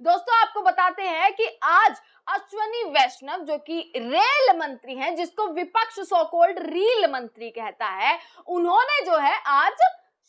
दोस्तों आपको बताते हैं कि आज अश्वनी वैष्णव जो कि रेल मंत्री हैं, जिसको विपक्ष सो कॉल्ड रील मंत्री कहता है, उन्होंने जो है आज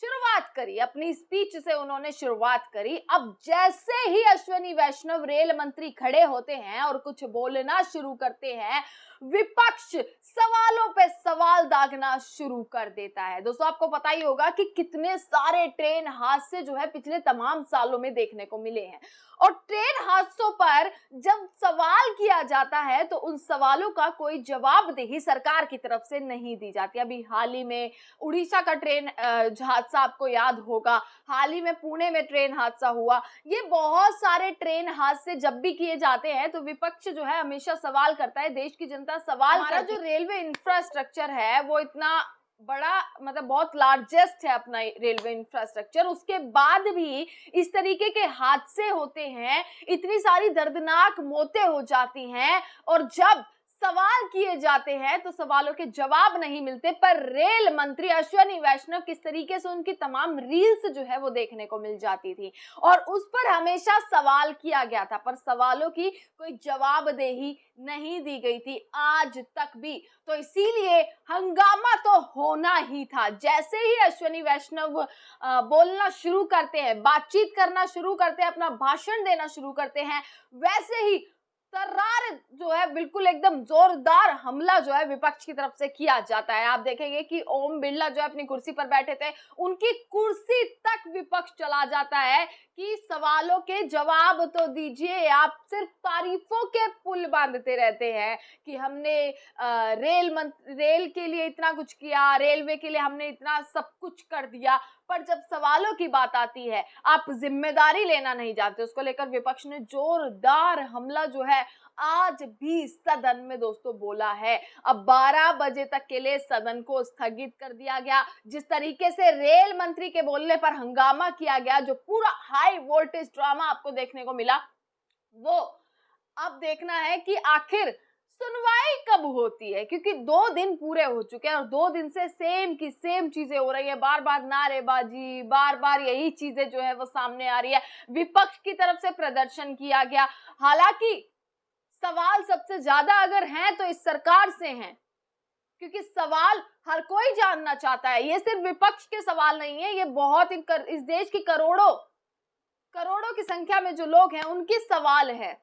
शुरुआत करी, अपनी स्पीच से उन्होंने शुरुआत करी। अब जैसे ही अश्वनी वैष्णव रेल मंत्री खड़े होते हैं और कुछ बोलना शुरू करते हैं, विपक्ष सवालों पे सवाल दागना शुरू कर देता है। दोस्तों आपको पता ही होगा कि कितने सारे ट्रेन हादसे जो है पिछले तमाम सालों में देखने को मिले हैं, और ट्रेन हादसों पर जब सवाल किया जाता है तो उन सवालों का कोई जवाबदेही सरकार की तरफ से नहीं दी जाती। अभी हाल ही में उड़ीसा का ट्रेन हादसा आपको याद होगा, हाल ही में पुणे में ट्रेन हादसा हुआ। ये बहुत सारे ट्रेन हादसे जब भी किए जाते हैं तो विपक्ष जो है हमेशा सवाल करता है, देश की जनता सवाल करती है। हमारा जो रेलवे इंफ्रास्ट्रक्चर है वो इतना बड़ा, मतलब बहुत लार्जेस्ट है अपना रेलवे इंफ्रास्ट्रक्चर, उसके बाद भी इस तरीके के हादसे होते हैं, इतनी सारी दर्दनाक मौतें हो जाती हैं, और जब सवाल किए जाते हैं तो सवालों के जवाब नहीं मिलते। पर रेल मंत्री अश्वनी वैष्णव किस तरीके से उनकी तमाम रील्स जो है वो देखने को मिल जाती थी, और उस पर हमेशा सवाल किया गया था, पर सवालों की कोई जवाबदेही नहीं दी गई थी आज तक भी। तो इसीलिए हंगामा तो होना ही था। जैसे ही अश्वनी वैष्णव बोलना शुरू करते हैं, बातचीत करना शुरू करते हैं, अपना भाषण देना शुरू करते हैं, वैसे ही तर्रार जो है बिल्कुल एकदम जोरदार हमला जो है विपक्ष की तरफ से किया जाता है। आप देखेंगे कि ओम बिरला जो है अपनी कुर्सी पर बैठे थे, उनकी कुर्सी तक विपक्ष चला जाता है कि सवालों के जवाब तो दीजिए, आप सिर्फ तारीफों के पुल बांधते रहते हैं कि हमने रेल के लिए इतना कुछ किया, रेलवे के लिए हमने इतना सब कुछ कर दिया, पर जब सवालों की बात आती है आप जिम्मेदारी लेना नहीं जानते। उसको लेकर विपक्ष ने जोरदार हमला जो है आज भी सदन में दोस्तों बोला है। अब 12 बजे तक के लिए सदन को स्थगित कर दिया गया। जिस तरीके से रेल मंत्री के बोलने पर हंगामा किया गया, जो पूरा हाई वोल्टेज ड्रामा आपको देखने को मिला, वो अब देखना है कि आखिर सुनवाई कब होती है, क्योंकि 2 दिन पूरे हो चुके हैं और 2 दिन से सेम की सेम चीजें हो रही है। बार बार नारेबाजी, बार बार यही चीजें जो है वो सामने आ रही है। विपक्ष की तरफ से प्रदर्शन किया गया, हालांकि सवाल सबसे ज्यादा अगर हैं तो इस सरकार से हैं, क्योंकि सवाल हर कोई जानना चाहता है। ये सिर्फ विपक्ष के सवाल नहीं है, ये बहुत इस देश की करोड़ों की संख्या में जो लोग हैं उनकी सवाल है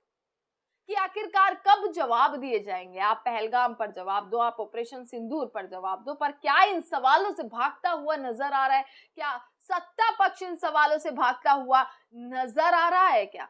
कि आखिरकार कब जवाब दिए जाएंगे। आप पहलगाम पर जवाब दो, आप ऑपरेशन सिंदूर पर जवाब दो, पर क्या इन सवालों से भागता हुआ नजर आ रहा है? क्या सत्ता पक्ष इन सवालों से भागता हुआ नजर आ रहा है क्या?